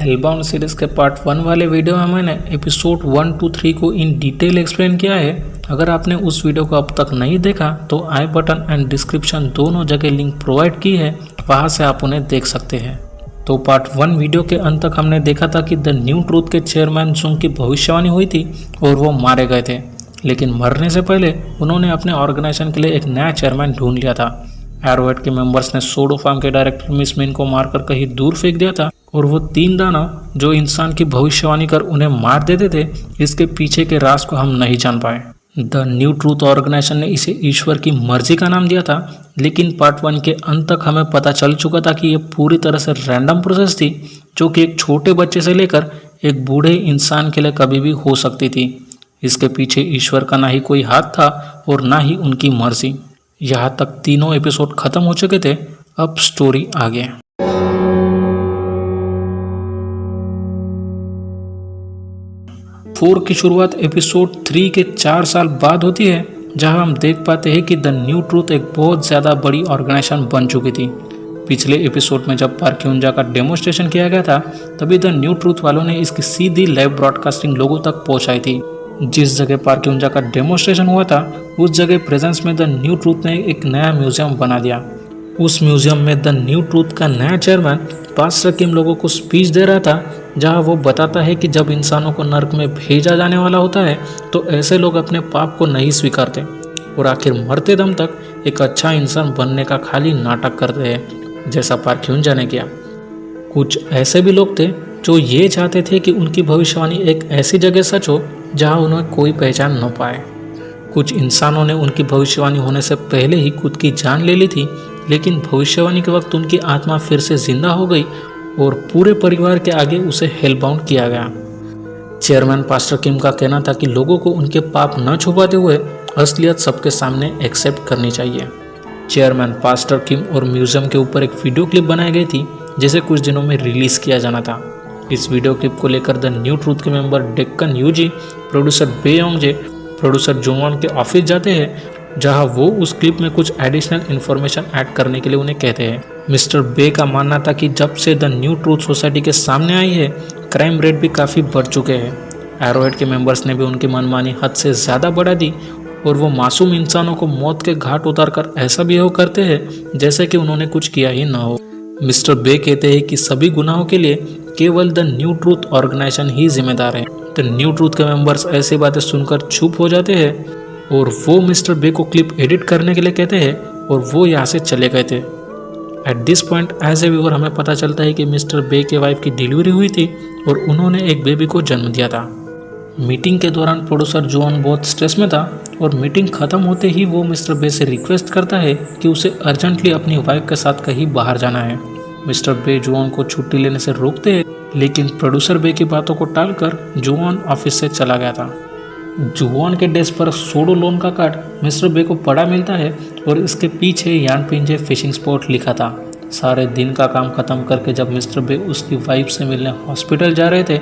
हेलबाउंड series के part 1 वाले video में मैंने एपिसोड 1 to 3 को इन डिटेल एक्सप्लेन किया है। अगर आपने उस वीडियो को अब तक नहीं देखा तो आई बटन एंड डिस्क्रिप्शन दोनों जगह लिंक प्रोवाइड की है, वहां से आप उन्हें देख सकते हैं। तो पार्ट 1 वीडियो के अंत तक हमने देखा था कि द न्यू ट्रूथ के चेयरमैन जुंग की भविष्यवाणी हुई थी और वो मारे गए थे, लेकिन मरने से पहले उन्होंने अपने ऑर्गेनाइजेशन के लिए एक नया चेयरमैन ढूंढ लिया था। एरोहेड के मेंबर्स ने सोडो फार्म के डायरेक्टर मिस मिन को मारकर कहीं दूर फेंक दिया था और वो 3 दानव जो इंसान की भविष्यवाणी कर उन्हें मार देते थे, इसके पीछे के राज को हम नहीं जान पाए। द न्यू ट्रूथ ऑर्गेनाइजेशन ने इसे ईश्वर की मर्जी का नाम दिया था, लेकिन पार्ट 1 के अंत तक हमें पता चल चुका था कि ये पूरी तरह से रैंडम प्रोसेस थी, जो कि एक छोटे बच्चे से लेकर एक बूढ़े इंसान के लिए कभी भी हो सकती थी। इसके पीछे ईश्वर का ना ही कोई हाथ था और ना ही उनकी मर्जी। यहाँ तक तीनों एपिसोड खत्म हो चुके थे, अब स्टोरी आगे। फोर की शुरुआत एपिसोड 3 के 4 साल बाद होती है, जहां हम देख पाते हैं कि द न्यू ट्रूथ एक बहुत ज़्यादा बड़ी ऑर्गेनाइजेशन बन चुकी थी। पिछले एपिसोड में जब पार्क ह्यून-जा का डेमोस्ट्रेशन किया गया था, तभी द न्यू ट्रूथ वालों ने इसकी सीधी लाइव ब्रॉडकास्टिंग लोगों तक पहुंचाई थी। जिस जगह पार्क ह्यून-जा का डेमोस्ट्रेशन हुआ था, उस जगह प्रेजेंस में द न्यू ट्रूथ ने एक नया म्यूजियम बना दिया। उस म्यूजियम में द न्यू ट्रूथ का नया चेयरमैन पास्टर किम लोगों को स्पीच दे रहा था, जहां वो बताता है कि जब इंसानों को नर्क में भेजा जाने वाला होता है तो ऐसे लोग अपने पाप को नहीं स्वीकारते और आखिर मरते दम तक एक अच्छा इंसान बनने का खाली नाटक करते हैं, जैसा पार्क ह्यून-जा ने किया। कुछ ऐसे भी लोग थे जो ये चाहते थे कि उनकी भविष्यवाणी एक ऐसी जगह सच हो जहां उन्हें कोई पहचान न पाए। कुछ इंसानों ने उनकी भविष्यवाणी होने से पहले ही खुद की जान ले ली थी, लेकिन भविष्यवाणी के वक्त उनकी आत्मा फिर से जिंदा हो गई और पूरे परिवार के आगे उसे हेलबाउंड किया गया। चेयरमैन पास्टर किम का कहना था कि लोगों को उनके पाप न छुपाते हुए असलियत सबके सामने एक्सेप्ट करनी चाहिए। चेयरमैन पास्टर किम और म्यूजियम के ऊपर एक वीडियो क्लिप बनाई गई थी, जिसे कुछ दिनों में रिलीज किया जाना था। इस वीडियो क्लिप को लेकर द न्यू ट्रूथ के मेंबर डेक्कन यूजी, प्रोड्यूसर बे योंगजे, प्रोड्यूसर जोंगवॉन के ऑफिस जाते हैं, जहां वो उस क्लिप में कुछ एडिशनल इन्फॉर्मेशन ऐड करने के लिए उन्हें कहते हैं। मिस्टर बे का मानना था कि जब से द न्यू ट्रूथ सोसाइटी के सामने आई है, क्राइम रेट भी काफ़ी बढ़ चुके हैं। एरोहेड के मेंबर्स ने भी उनकी मनमानी हद से ज़्यादा बढ़ा दी और वो मासूम इंसानों को मौत के घाट उतारकर ऐसा बिहेव करते हैं जैसे कि उन्होंने कुछ किया ही ना हो। मिस्टर बे कहते हैं कि सभी गुनाहों के लिए केवल द न्यू ट्रूथ ऑर्गेनाइजेशन ही जिम्मेदार है। द न्यू ट्रूथ के मेंबर्स ऐसी बातें सुनकर चुप हो जाते हैं और वो मिस्टर बे को क्लिप एडिट करने के लिए कहते हैं और वो यहाँ से चले गए थे। At this point as a viewer हमें पता चलता है कि मिस्टर बे के वाइफ की डिलीवरी हुई थी और उन्होंने एक बेबी को जन्म दिया था। मीटिंग के दौरान प्रोड्यूसर जोन बहुत स्ट्रेस में था और मीटिंग खत्म होते ही वो मिस्टर बे से रिक्वेस्ट करता है कि उसे अर्जेंटली अपनी वाइफ के साथ कहीं बाहर जाना है। मिस्टर बे जोन को छुट्टी लेने से रोकते हैं, लेकिन प्रोड्यूसर बे की बातों को टालकर जोन ऑफिस से चला गया था। जुवॉन के डेस्क पर सोडो लोन का कार्ड मिस्टर बे को पड़ा मिलता है और इसके पीछे यानपिंजे फिशिंग स्पॉट लिखा था। सारे दिन का काम खत्म करके जब मिस्टर बे उसकी वाइफ से मिलने हॉस्पिटल जा रहे थे,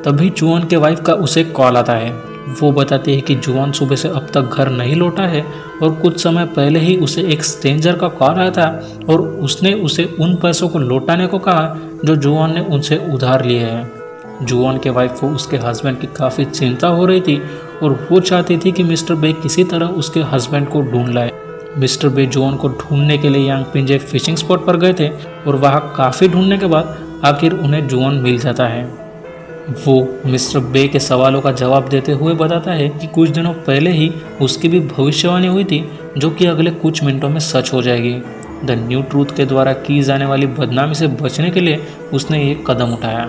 तभी जुवॉन के वाइफ का उसे कॉल आता है। वो बताती है कि जुवॉन सुबह से अब तक घर नहीं लौटा है और कुछ समय पहले ही उसे एक स्ट्रेंजर का कॉल आया था और उसने उसे उन पैसों को लौटाने को कहा जो जुवॉन ने उनसे उधार लिए हैं। जुवॉन के वाइफ को उसके हस्बैंड की काफ़ी चिंता हो रही थी और वो चाहती थी कि मिस्टर बे किसी तरह उसके हस्बैंड को ढूंढ लाए। मिस्टर बे जुवॉन को ढूंढने के लिए यांगपिंजे फिशिंग स्पॉट पर गए थे और वहाँ काफ़ी ढूंढने के बाद आखिर उन्हें जुवॉन मिल जाता है। वो मिस्टर बे के सवालों का जवाब देते हुए बताता है कि कुछ दिनों पहले ही उसकी भी भविष्यवाणी हुई थी, जो कि अगले कुछ मिनटों में सच हो जाएगी। द न्यू ट्रूथ के द्वारा की जाने वाली बदनामी से बचने के लिए उसने ये कदम उठाया।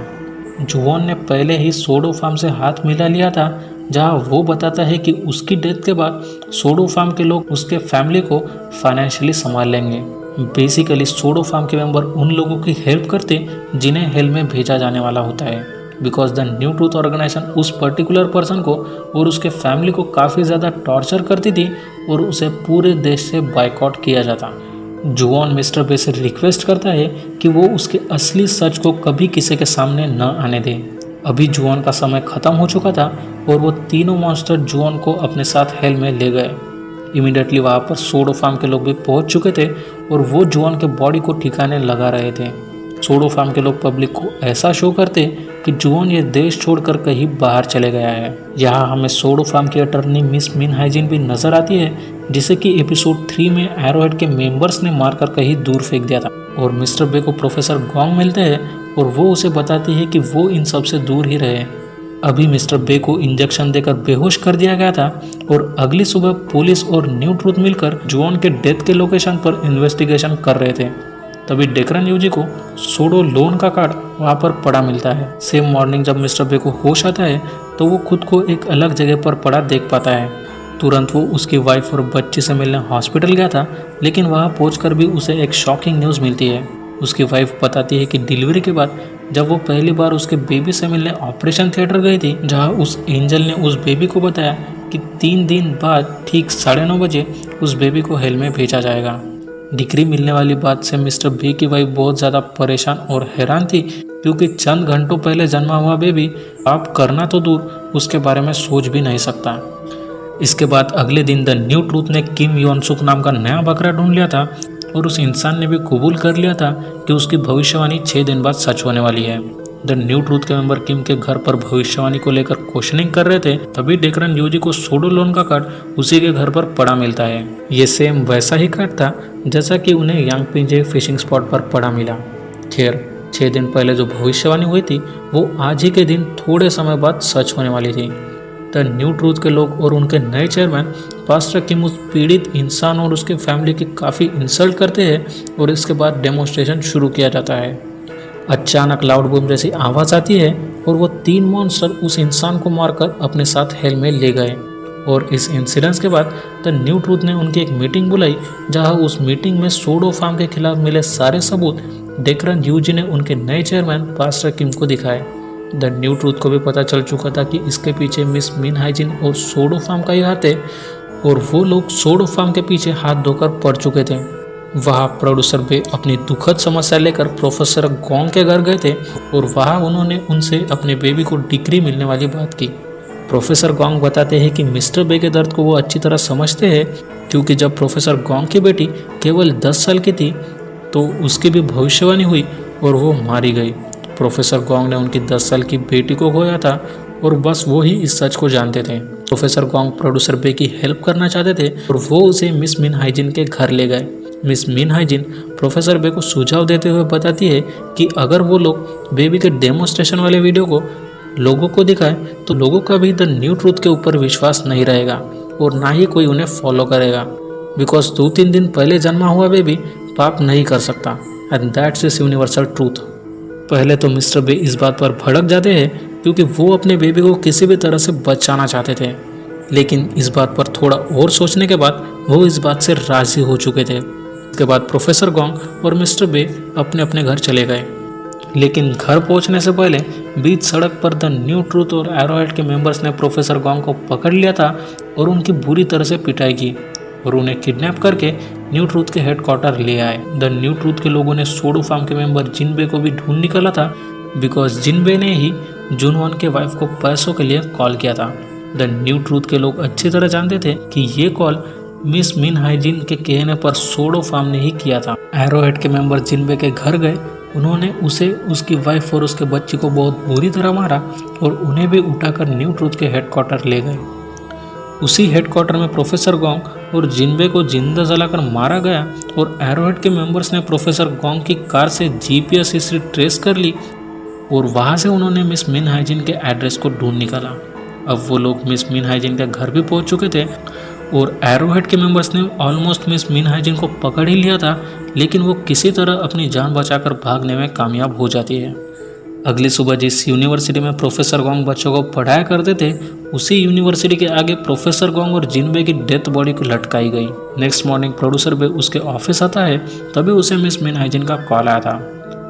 जुवॉन ने पहले ही सोडो फार्म से हाथ मिला लिया था, जहां वो बताता है कि उसकी डेथ के बाद सोडो फार्म के लोग उसके फैमिली को फाइनेंशियली संभाल लेंगे। बेसिकली सोडो फार्म के मेंबर उन लोगों की हेल्प करते जिन्हें हेल में भेजा जाने वाला होता है, because the new truth organisation उस पर्टिकुलर पर्सन को और उसके फैमिली को काफ़ी ज़्यादा टॉर्चर करती थी और उसे पूरे देश से बाइकआउट किया जाता। जुवॉन मिस्टर बे से रिक्वेस्ट करता है कि वो उसके असली सच को कभी किसी के सामने न आने दे। अभी जुवॉन का समय खत्म हो चुका था और वो तीनों मॉन्स्टर जुवॉन को अपने साथ हेल में ले गए। इमीडिएटली वहाँ पर सोडो फार्म के लोग भी पहुँच चुके थे और वो जुवॉन के बॉडी को ठिकाने लगा रहे थे। सोडो फार्म के लोग पब्लिक को ऐसा शो करते कि जुओन ये देश छोड़कर कहीं बाहर चले गया है। यहाँ हमें सोडो फार्म की अटर्नी मिस मिन हाइजिन भी नजर आती है, जिसे कि एपिसोड 3 में एरोहेड के मेंबर्स ने मारकर कहीं दूर फेंक दिया था। और मिस्टर बे को प्रोफेसर गोंग मिलते हैं और वो उसे बताती है कि वो इन सब से दूर ही रहे। अभी मिस्टर बे को इंजेक्शन देकर बेहोश कर दिया गया था और अगली सुबह पुलिस और न्यू ट्रूथ मिलकर जुओन के डेथ के लोकेशन पर इन्वेस्टिगेशन कर रहे थे। तभी डेकरन यूजी को सोडो लोन का कार्ड वहाँ पर पड़ा मिलता है। सेम मॉर्निंग जब मिस्टर बे को होश आता है तो वो खुद को एक अलग जगह पर पड़ा देख पाता है। तुरंत वो उसकी वाइफ और बच्ची से मिलने हॉस्पिटल गया था, लेकिन वहाँ पहुंचकर भी उसे एक शॉकिंग न्यूज़ मिलती है। उसकी वाइफ बताती है कि डिलीवरी के बाद जब वो पहली बार उसके बेबी से मिलने ऑपरेशन थिएटर गई थी, जहाँ उस एंजल ने उस बेबी को बताया कि 3 दिन बाद ठीक 9:30 बजे उस बेबी को हेल में भेजा जाएगा। डिग्री मिलने वाली बात से मिस्टर बे की वाइफ बहुत ज़्यादा परेशान और हैरान थी, क्योंकि चंद घंटों पहले जन्मा हुआ बेबी आप करना तो दूर उसके बारे में सोच भी नहीं सकता। इसके बाद अगले दिन द न्यू ट्रूथ ने किम योन सुक नाम का नया बकरा ढूंढ लिया था और उस इंसान ने भी कबूल कर लिया था कि उसकी भविष्यवाणी 6 दिन बाद सच होने वाली है। द न्यू ट्रूथ के मेंबर किम के घर पर भविष्यवाणी को लेकर क्वेश्चनिंग कर रहे थे, तभी डेकरन यूजी को सोडो लोन का कार्ड उसी के घर पर पड़ा मिलता है। ये सेम वैसा ही कार्ड था जैसा कि उन्हें यांग पिंजे फिशिंग स्पॉट पर पड़ा मिला। खैर 6 दिन पहले जो भविष्यवाणी हुई थी वो आज ही के दिन थोड़े समय बाद सच होने वाली थी। द न्यू ट्रूथ के लोग और उनके नए चेयरमैन पास्टर किम उस पीड़ित इंसान और उसके फैमिली की काफ़ी इंसल्ट करते हैं और इसके बाद डेमोन्स्ट्रेशन शुरू किया जाता है। अचानक लाउड बूम जैसी आवाज़ आती है और वो 3 मॉन्स्टर उस इंसान को मारकर अपने साथ हेल में ले गए। और इस इंसिडेंस के बाद द न्यू ट्रूथ ने उनकी एक मीटिंग बुलाई, जहां उस मीटिंग में सोडो फार्म के खिलाफ मिले सारे सबूत डेकरन यूजी ने उनके नए चेयरमैन पास्टर किम को दिखाए। द न्यू ट्रूथ को भी पता चल चुका था कि इसके पीछे मिस मिन हाइजिन और सोडो फार्म का ही हाथ है और वो लोग सोडो फार्म के पीछे हाथ धोकर पड़ चुके थे। वहाँ प्रोड्यूसर बे अपनी दुखद समस्या लेकर प्रोफेसर गोंग के घर गए थे और वहाँ उन्होंने उनसे अपने बेबी को डिग्री मिलने वाली बात की। प्रोफेसर गोंग बताते हैं कि मिस्टर बे के दर्द को वो अच्छी तरह समझते हैं, क्योंकि जब प्रोफेसर गोंग की बेटी केवल 10 साल की थी तो उसकी भी भविष्यवाणी हुई और वो मारी गई। प्रोफेसर गोंग ने उनकी 10 साल की बेटी को खोया था और बस वो ही इस सच को जानते थे। प्रोफेसर गोंग प्रोड्यूसर बे की हेल्प करना चाहते थे और वो उसे मिस मिन हाइजिन के घर ले गए। मिस मिन हाइजिन प्रोफेसर बे को सुझाव देते हुए बताती है कि अगर वो लोग बेबी के डेमोन्स्ट्रेशन वाले वीडियो को लोगों को दिखाए तो लोगों का भी द न्यू ट्रूथ के ऊपर विश्वास नहीं रहेगा और ना ही कोई उन्हें फॉलो करेगा, बिकॉज 2-3 दिन पहले जन्मा हुआ बेबी पाप नहीं कर सकता and that's is universal truth. पहले तो मिस्टर बे इस बात पर भड़क जाते हैं क्योंकि वो अपने बेबी को किसी भी तरह से बचाना चाहते थे, लेकिन इस बात पर थोड़ा और सोचने के बाद वो इस बात से राजी हो चुके थे। इसके बाद प्रोफेसर गोंग और मिस्टर बे अपने अपने घर चले गए, लेकिन घर पहुंचने से पहले बीच सड़क पर द न्यू ट्रूथ और एरोहेड के मेंबर्स ने प्रोफेसर गोंग को पकड़ लिया था और उनकी बुरी तरह से पिटाई की और उन्हें किडनैप करके न्यू ट्रूथ के हेडक्वार्टर ले आए। द न्यू ट्रूथ के लोगों ने सोडो फार्म के मेंबर जिनबे को भी ढूंढ निकाला था, बिकॉज जिनबे ने ही जुनवन के वाइफ को पैसों के लिए कॉल किया था। द न्यू ट्रूथ के लोग अच्छी तरह जानते थे कि ये कॉल मिस मिन हाइजिन के कहने पर सोडो फार्म ने ही किया था। एरोहेड के मेंबर जिनबे के घर गए, उन्होंने उसे, उसकी वाइफ और उसके बच्ची को बहुत बुरी तरह मारा और उन्हें भी उठाकर न्यू ट्रूथ के हेडक्वार्टर ले गए। उसी हेडक्वार्टर में प्रोफेसर गोंग और जिनबे को जिंदा जलाकर मारा गया और एरोहेड के मेंबर्स ने प्रोफेसर गोंग की कार से जीपीएस हिस्ट्री ट्रेस कर ली और वहां से उन्होंने मिस मिन हाइजिन के एड्रेस को ढूंढ निकाला। अब वो लोग मिस मिन हाइजिन के घर भी पहुंच चुके थे और एरोहेड के मेंबर्स ने ऑलमोस्ट मिस मिन हाइजिन को पकड़ ही लिया था, लेकिन वो किसी तरह अपनी जान बचाकर भागने में कामयाब हो जाती है। अगली सुबह जिस यूनिवर्सिटी में प्रोफेसर गोंग बच्चों को पढ़ाया करते थे, उसी यूनिवर्सिटी के आगे प्रोफेसर गोंग और जिनबे की डेथ बॉडी को लटकाई गई। नेक्स्ट मॉर्निंग प्रोड्यूसर बे उसके ऑफिस आता है, तभी उसे मिस मिन हाइजिन का कॉल आया था।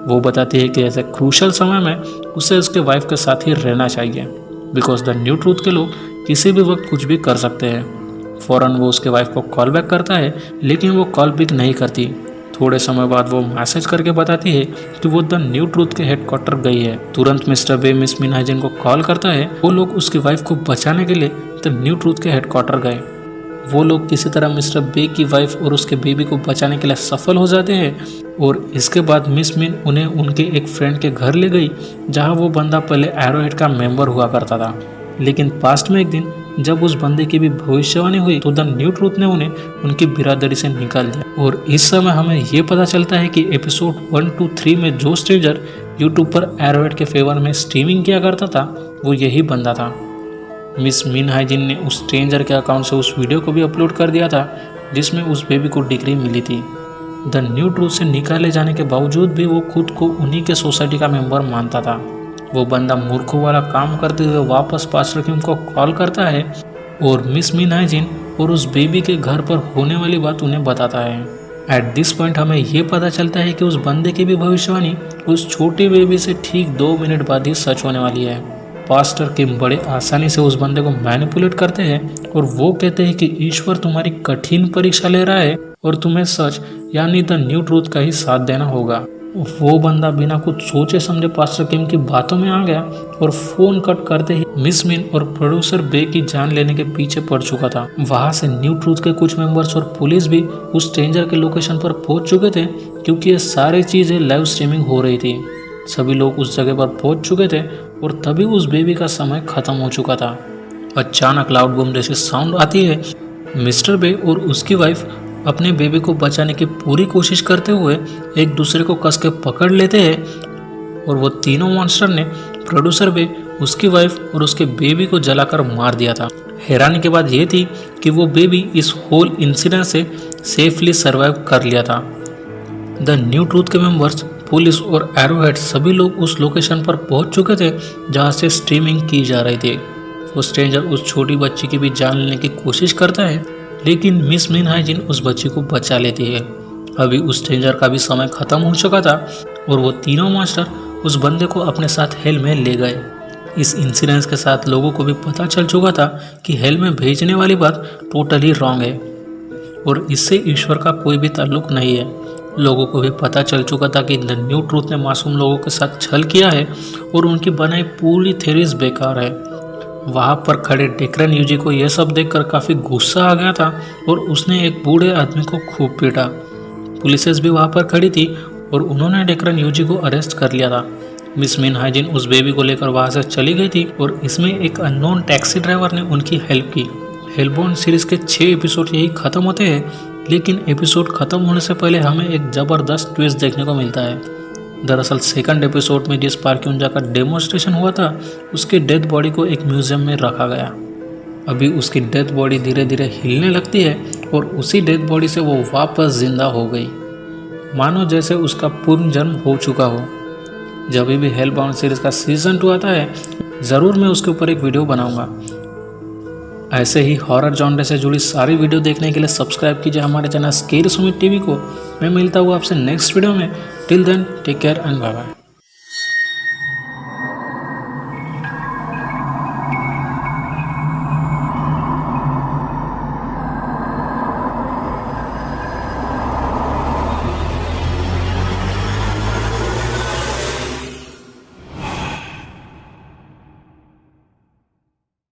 वो बताती है कि ऐसे क्रूशल समय में उसे उसके वाइफ के साथ ही रहना चाहिए, बिकॉज द न्यू ट्रूथ के लोग किसी भी वक्त कुछ भी कर सकते हैं। फौरन वो उसके वाइफ को कॉल बैक करता है, लेकिन वो कॉल पिक नहीं करती। थोड़े समय बाद वो मैसेज करके बताती है कि वो द न्यू ट्रूथ के हेडक्वार्टर गई है। तुरंत मिस्टर बे मिस मिन हाइजिन को कॉल करता है। वो लोग उसकी वाइफ को बचाने के लिए द न्यू ट्रूथ के हेडक्वार्टर गए। वो लोग किसी तरह मिस्टर बे की वाइफ और उसके बेबी को बचाने के लिए सफल हो जाते हैं और इसके बाद मिस मिन उन्हें उनके एक फ्रेंड के घर ले गई जहां वो बंदा पहले एरोहेड का मेंबर हुआ करता था। लेकिन पास्ट में एक दिन जब उस बंदे की भी भविष्यवाणी हुई तो द न्यू ट्रूथ ने उन्हें उनकी बिरादरी से निकाल दिया। और इस समय हमें ये पता चलता है कि एपिसोड 1, 2, 3 में जो स्ट्रेंजर यूट्यूब पर एरोहेड के फेवर में स्ट्रीमिंग किया करता था वो यही बंदा था। मिस मिन हाइजिन ने उस स्ट्रेंजर के अकाउंट से उस वीडियो को भी अपलोड कर दिया था जिसमें उस बेबी को डिग्री मिली थी। द न्यू ट्रूथ से निकाले जाने के बावजूद भी वो खुद को उन्हीं के सोसाइटी का मेंबर मानता था। वो बंदा मूर्खों वाला काम करते हुए वापस पास्टर किम को कॉल करता है और मिस मिन हाइजिन और उस बेबी के घर पर होने वाली बात उन्हें बताता है। एट दिस पॉइंट हमें ये पता चलता है कि उस बंदे की भी भविष्यवाणी उस छोटे बेबी से ठीक 2 मिनट बाद ही सच होने वाली है। पास्टर किम बड़े आसानी से उस बंदे को मैनिपुलेट करते हैं और वो कहते हैं कि ईश्वर तुम्हारी कठिन परीक्षा ले रहा है और तुम्हें सच यानी द न्यू ट्रूथ का ही साथ देना होगा। वो बंदा बिना कुछ सोचे समझे पास्टर किम की बातों में आ गया और फोन कट करते ही मिस मिन और प्रोड्यूसर बे की जान लेने के पीछे पड़ चुका था। वहां से न्यू ट्रूथ के कुछ मेंबर्स और पुलिस भी उस स्ट्रेंजर के लोकेशन पर पहुंच चुके थे क्योंकि ये सारी चीजें लाइव स्ट्रीमिंग हो रही थी। सभी लोग उस जगह पर पहुंच चुके थे और तभी उस बेबी का समय खत्म हो चुका था। अचानक लाउड बूम जैसी साउंड आती है। मिस्टर बे और उसकी वाइफ अपने बेबी को बचाने की पूरी कोशिश करते हुए एक दूसरे को कस के पकड़ लेते हैं और वो तीनों मॉन्स्टर ने प्रोड्यूसर बे, उसकी वाइफ और उसके बेबी को जलाकर मार दिया था। हैरानी की बात ये थी कि वो बेबी इस होल इंसिडेंट से सेफली सर्वाइव कर लिया था। द न्यू ट्रूथ के मेंबर्स, पुलिस और एरोहेड सभी लोग उस लोकेशन पर पहुंच चुके थे जहां से स्ट्रीमिंग की जा रही थी। वो स्ट्रेंजर उस छोटी बच्ची की भी जान लेने की कोशिश करता है लेकिन मिस मिन हाइजिन उस बच्ची को बचा लेती है। अभी उस स्ट्रेंजर का भी समय खत्म हो चुका था और वो तीनों मास्टर उस बंदे को अपने साथ हेल में ले गए। इस इंसिडेंस के साथ लोगों को भी पता चल चुका था कि हेल में भेजने वाली बात टोटली रॉन्ग है और इससे ईश्वर का कोई भी ताल्लुक नहीं है। लोगों को भी पता चल चुका था कि द न्यू ट्रूथ ने मासूम लोगों के साथ छल किया है और उनकी बनाई पूरी थ्योरीज बेकार है। वहाँ पर खड़े डेकरन यूजी को यह सब देखकर काफ़ी गुस्सा आ गया था और उसने एक बूढ़े आदमी को खूब पीटा। पुलिसेस भी वहाँ पर खड़ी थी और उन्होंने डेकरन यूजी को अरेस्ट कर लिया था। मिस मिन हाइजिन उस बेबी को लेकर वहाँ से चली गई थी और इसमें एक अननोन टैक्सी ड्राइवर ने उनकी हेल्प की। हेलबॉर्न सीरीज के 6 एपिसोड यही खत्म होते हैं लेकिन एपिसोड खत्म होने से पहले हमें एक ज़बरदस्त ट्विस्ट देखने को मिलता है। दरअसल सेकंड एपिसोड में जिस पार्क यूंजा का डेमोन्स्ट्रेशन हुआ था उसके डेड बॉडी को एक म्यूजियम में रखा गया। अभी उसकी डेड बॉडी धीरे धीरे हिलने लगती है और उसी डेड बॉडी से वो वापस जिंदा हो गई, मानो जैसे उसका पूर्ण जन्म हो चुका हो। जब भी हेलबाउंड सीरीज का सीजन 2 आता है ज़रूर मैं उसके ऊपर एक वीडियो बनाऊंगा। ऐसे ही हॉरर जॉनर से जुड़ी सारी वीडियो देखने के लिए सब्सक्राइब कीजिए हमारे चैनल स्केरी सुमित टीवी को। मैं मिलता हूँ आपसे नेक्स्ट वीडियो में। Till then take care and bye bye.